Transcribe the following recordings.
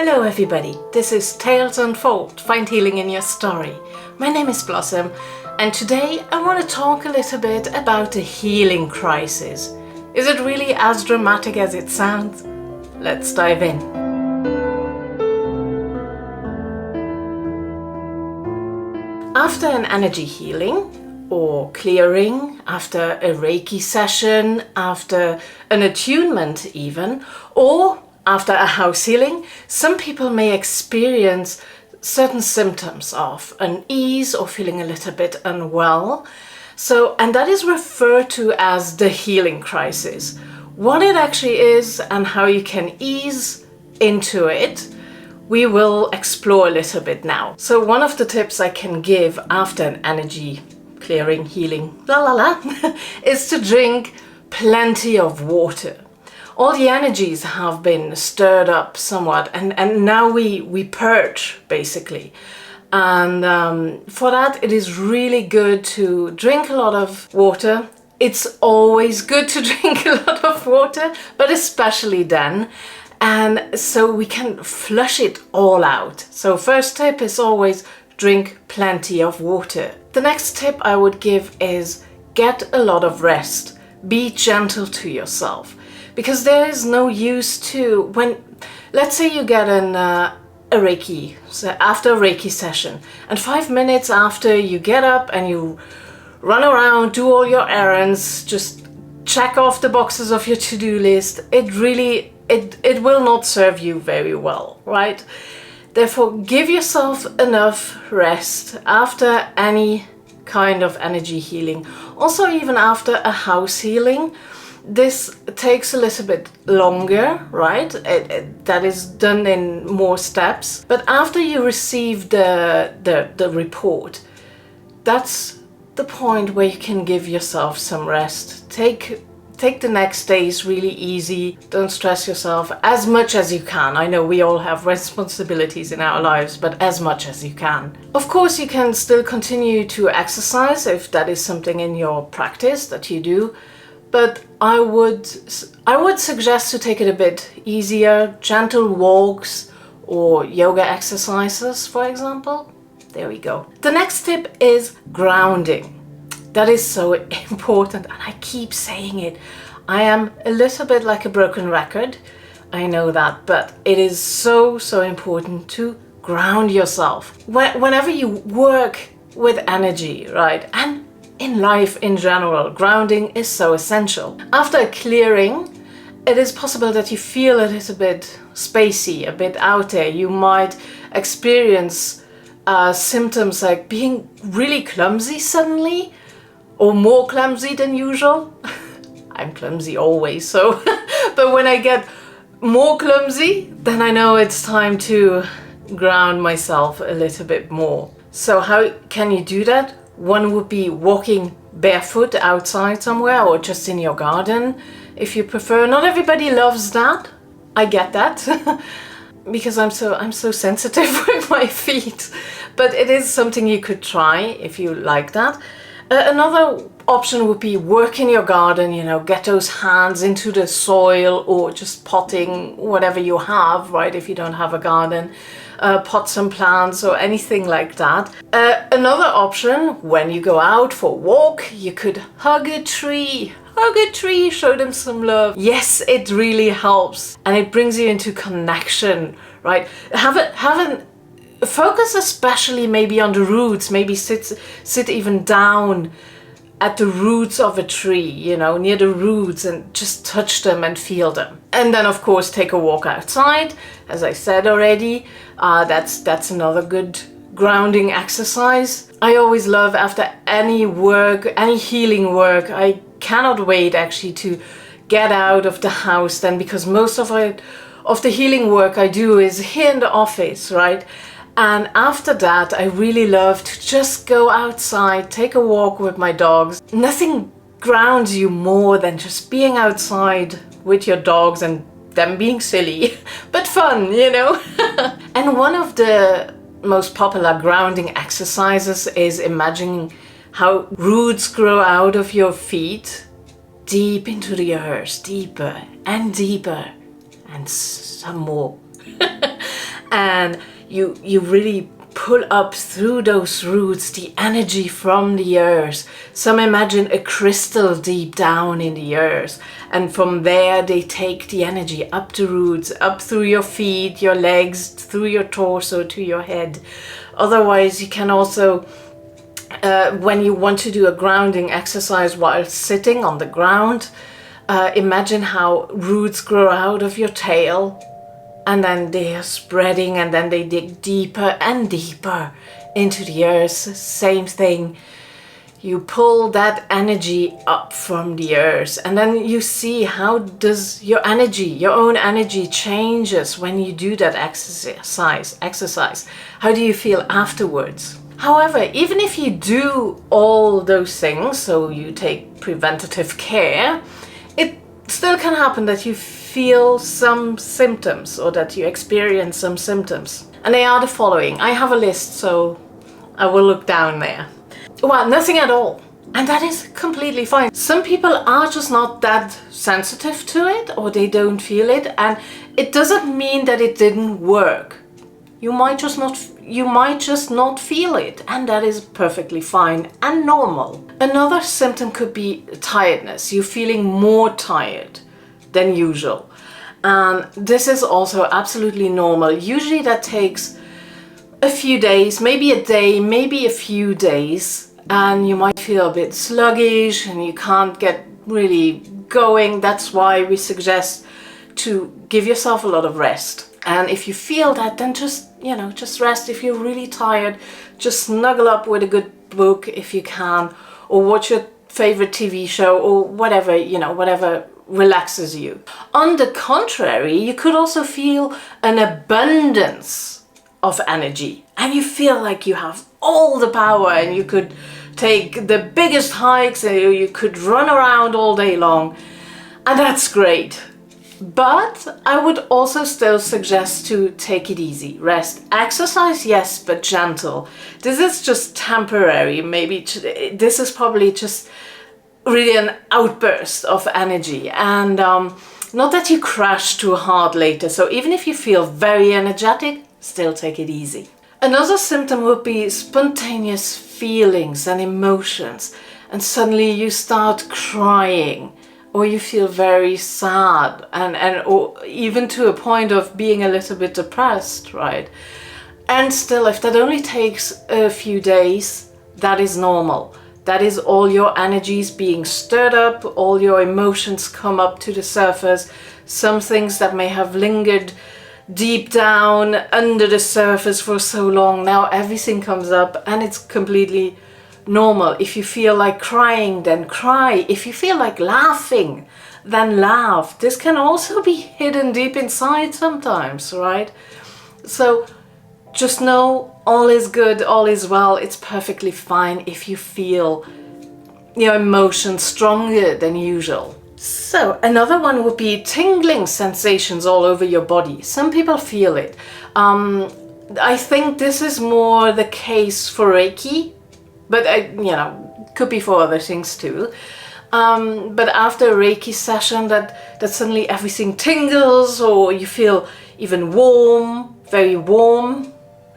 Hello everybody, this is Tales Unfold, Find Healing in Your Story. My name is Blossom and today I want to talk a little bit about the healing crisis. Is it really as dramatic as it sounds? Let's dive in. After an energy healing or clearing, after a Reiki session, after an attunement even, or after a house healing, some people may experience certain symptoms of unease or feeling a little bit unwell. And that is referred to as the healing crisis. What it actually is and how you can ease into it, we will explore a little bit now. So one of the tips I can give after an energy clearing, healing, is to drink plenty of water. All the energies have been stirred up somewhat and now we purge basically. And for that it is really good to drink a lot of water. It's always good to drink a lot of water, but especially then. And so we can flush it all out. So first tip is always drink plenty of water. The next tip I would give is get a lot of rest. Be gentle to yourself. Because there is no use to, let's say you get a Reiki, so after a Reiki session, and 5 minutes after you get up and you run around, do all your errands, just check off the boxes of your to-do list, it will not serve you very well, right? Therefore, give yourself enough rest after any kind of energy healing. Also, even after a house healing, this takes a little bit longer, right? That is done in more steps. But after you receive the report, that's the point where you can give yourself some rest. Take the next days really easy. Don't stress yourself as much as you can. I know we all have responsibilities in our lives, but as much as you can. Of course, you can still continue to exercise if that is something in your practice that you do. But I would suggest to take it a bit easier, gentle walks or yoga exercises, for example. There we go. The next tip is grounding. That is so important and I keep saying it. I am a little bit like a broken record. I know that, but it is so important to ground yourself. Whenever you work with energy, right? And in life in general, grounding is so essential. After a clearing, it is possible that you feel a little bit spacey, a bit out there. You might experience symptoms like being really clumsy suddenly, or more clumsy than usual. I'm clumsy always, so but when I get more clumsy, then I know it's time to ground myself a little bit more. So how can you do that? One would be walking barefoot outside somewhere or just in your garden if you prefer. Not everybody loves that. I get that because I'm so sensitive with my feet. But it is something you could try if you like that. Another option would be work in your garden, get those hands into the soil or just potting whatever you have, right? If you don't have a garden. Pot some plants or anything like that. Another option, when you go out for a walk, you could hug a tree, show them some love. Yes, it really helps and it brings you into connection, right? Focus especially maybe on the roots, maybe sit even down at the roots of a tree, near the roots and just touch them and feel them. And then of course take a walk outside, as I said already. That's another good grounding exercise. I always love after any work, any healing work, I cannot wait actually to get out of the house then, because most of the healing work I do is here in the office, right? And after that, I really love to just go outside, take a walk with my dogs. Nothing grounds you more than just being outside with your dogs and them being silly, but fun, And one of the most popular grounding exercises is imagining how roots grow out of your feet, deep into the earth, deeper and deeper, and some more. and you really pull up through those roots the energy from the earth. Some imagine a crystal deep down in the earth, and from there they take the energy up the roots, up through your feet, your legs, through your torso to your head. Otherwise, you can also, when you want to do a grounding exercise while sitting on the ground, imagine how roots grow out of your tail, and then they are spreading, and then they dig deeper and deeper into the earth. Same thing. You pull that energy up from the earth, and then you see how does your energy, your own energy changes when you do that exercise. How do you feel afterwards? However, even if you do all those things, so you take preventative care, it still can happen that you feel some symptoms, or that you experience some symptoms. And they are the following. I have a list, so I will look down there. Well, nothing at all. And that is completely fine. Some people are just not that sensitive to it, or they don't feel it, and it doesn't mean that it didn't work. You might just not feel it, and that is perfectly fine and normal. Another symptom could be tiredness. You're feeling more tired than usual. And this is also absolutely normal. Usually that takes a few days, maybe a day, maybe a few days, and you might feel a bit sluggish and you can't get really going. That's why we suggest to give yourself a lot of rest. And if you feel that, then just rest. If you're really tired, just snuggle up with a good book if you can, or watch your favorite TV show, or whatever, whatever relaxes you. On the contrary, you could also feel an abundance of energy, and you feel like you have all the power, and you could take the biggest hikes, and you could run around all day long, and that's great. But I would also still suggest to take it easy. Rest. Exercise, yes, but gentle. This is just temporary. Maybe this is probably just really an outburst of energy, and not that you crash too hard later. So even if you feel very energetic, still take it easy. Another symptom would be spontaneous feelings and emotions, and suddenly you start crying, or you feel very sad, or even to a point of being a little bit depressed, right? And still, if that only takes a few days, that is normal. That is all your energies being stirred up, all your emotions come up to the surface. Some things that may have lingered deep down under the surface for so long, now everything comes up, and it's completely normal. If you feel like crying, then cry. If you feel like laughing, then laugh. This can also be hidden deep inside sometimes, right? So just know all is good, all is well. It's perfectly fine if you feel your emotions stronger than usual. So another one would be tingling sensations all over your body. Some people feel it. I think this is more the case for Reiki, but could be for other things too. But after a Reiki session, that suddenly everything tingles, or you feel even warm, very warm.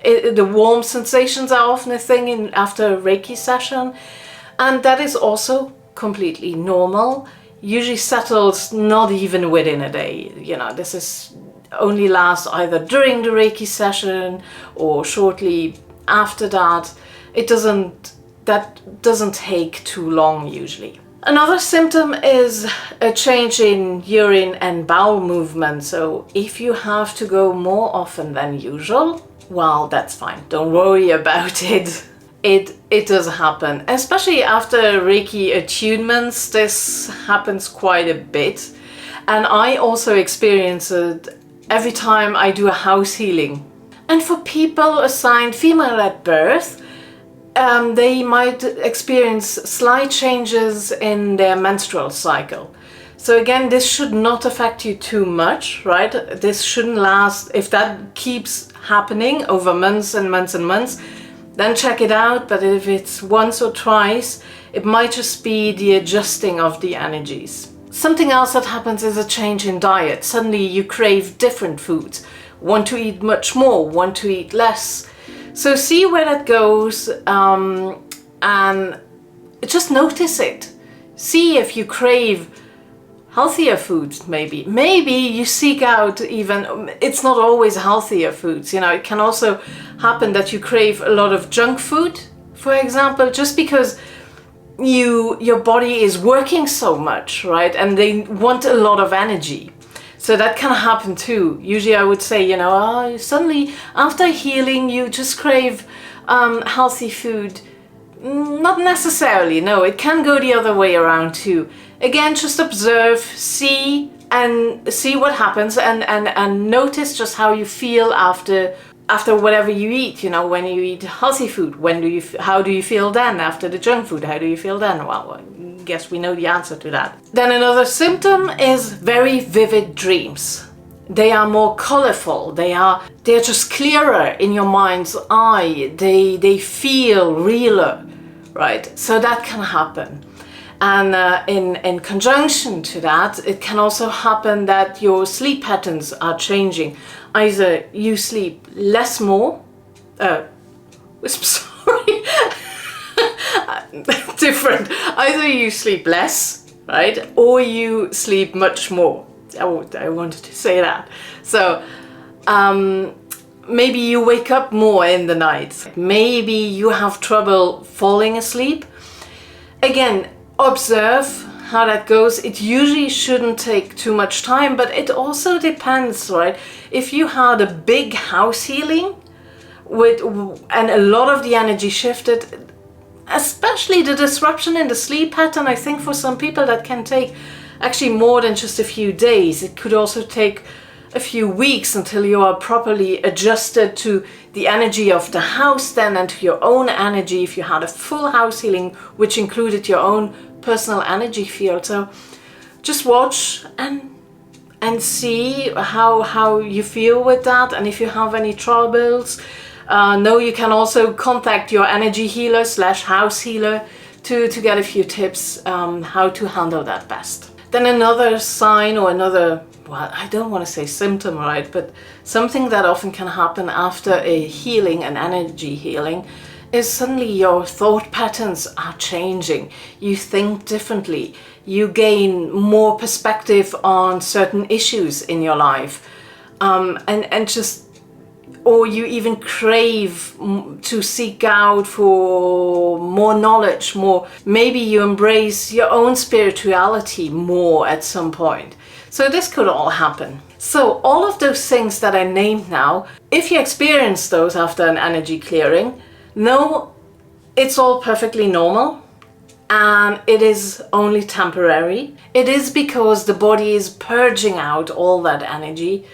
The warm sensations are often a thing after a Reiki session, and that is also completely normal. Usually settles not even within a day. This is only lasts either during the Reiki session or shortly after that. That doesn't take too long usually. Another symptom is a change in urine and bowel movement. So if you have to go more often than usual, well, that's fine. Don't worry about it. It does happen, especially after Reiki attunements. This happens quite a bit, and I also experience it every time I do a house healing. And for people assigned female at birth, they might experience slight changes in their menstrual cycle. So again, this should not affect you too much, right? This shouldn't last. If that keeps happening over months and months and months, then check it out. But if it's once or twice, it might just be the adjusting of the energies. Something else that happens is a change in diet. Suddenly you crave different foods, want to eat much more, want to eat less. So see where that goes, and just notice it. See if you crave healthier foods, maybe. Maybe you seek out even, it's not always healthier foods, you know, it can also happen that you crave a lot of junk food, for example, just because your body is working so much, right? And they want a lot of energy. So that can happen too. Usually I would say, you know, suddenly after healing, you just crave healthy food. Not necessarily, no, it can go the other way around too. Again, just observe, see what happens, and notice just how you feel after whatever you eat. You know, when you eat healthy food, how do you feel then? After the junk food, how do you feel then? Well, I guess we know the answer to that. Then another symptom is very vivid dreams. They are more colorful. They're just clearer in your mind's eye. They feel realer, right? So that can happen. And in conjunction to that, it can also happen that your sleep patterns are changing. Either you sleep less more, sorry, different. Either you sleep less, right, or you sleep much more. I wanted to say that. So maybe you wake up more in the night. Maybe you have trouble falling asleep. Again, observe how that goes. It usually shouldn't take too much time, but it also depends, right? If you had a big house healing and a lot of the energy shifted, especially the disruption in the sleep pattern, I think for some people that can take actually more than just a few days. It could also take a few weeks until you are properly adjusted to the energy of the house then, and to your own energy if you had a full house healing which included your own personal energy field. So just watch and see how you feel with that, and if you have any troubles, know you can also contact your energy healer / house healer to get a few tips how to handle that best. Then another sign, or another, well, I don't want to say symptom, right, but something that often can happen after a healing, an energy healing, is suddenly your thought patterns are changing. You think differently. You gain more perspective on certain issues in your life, or you even crave to seek out for more knowledge, more. Maybe you embrace your own spirituality more at some point. So this could all happen. So all of those things that I named now, if you experience those after an energy clearing, know it's all perfectly normal, and it is only temporary. It is because the body is purging out all that energy,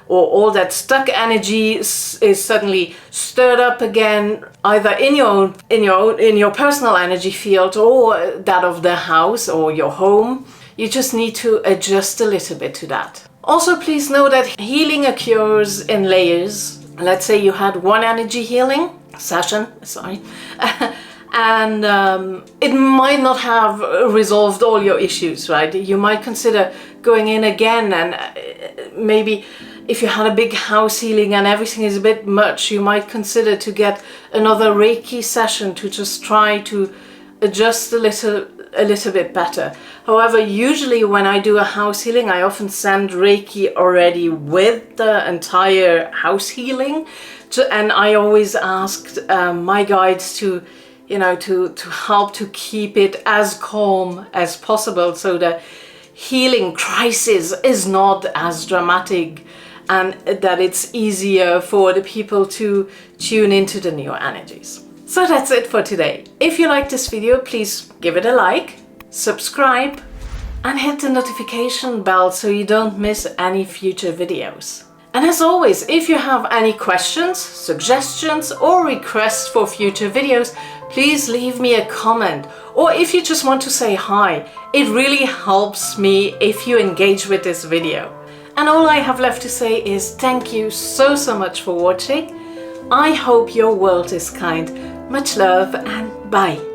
or all that stuck energy is suddenly stirred up again, either in your personal energy field or that of the house or your home. You just need to adjust a little bit to that. Also, please know that healing occurs in layers. Let's say you had one energy healing session, and it might not have resolved all your issues, right? You might consider going in again, and maybe if you had a big house healing and everything is a bit much, you might consider to get another Reiki session to just try to adjust a little bit better. However, usually when I do a house healing, I often send Reiki already with the entire house healing, and I always ask my guides to help to keep it as calm as possible, so the healing crisis is not as dramatic, and that it's easier for the people to tune into the new energies. So that's it for today. If you like this video, please give it a like, subscribe, and hit the notification bell so you don't miss any future videos. And as always, if you have any questions, suggestions, or requests for future videos, please leave me a comment. Or if you just want to say hi, it really helps me if you engage with this video. And all I have left to say is thank you so much for watching. I hope your world is kind. Much love, and bye.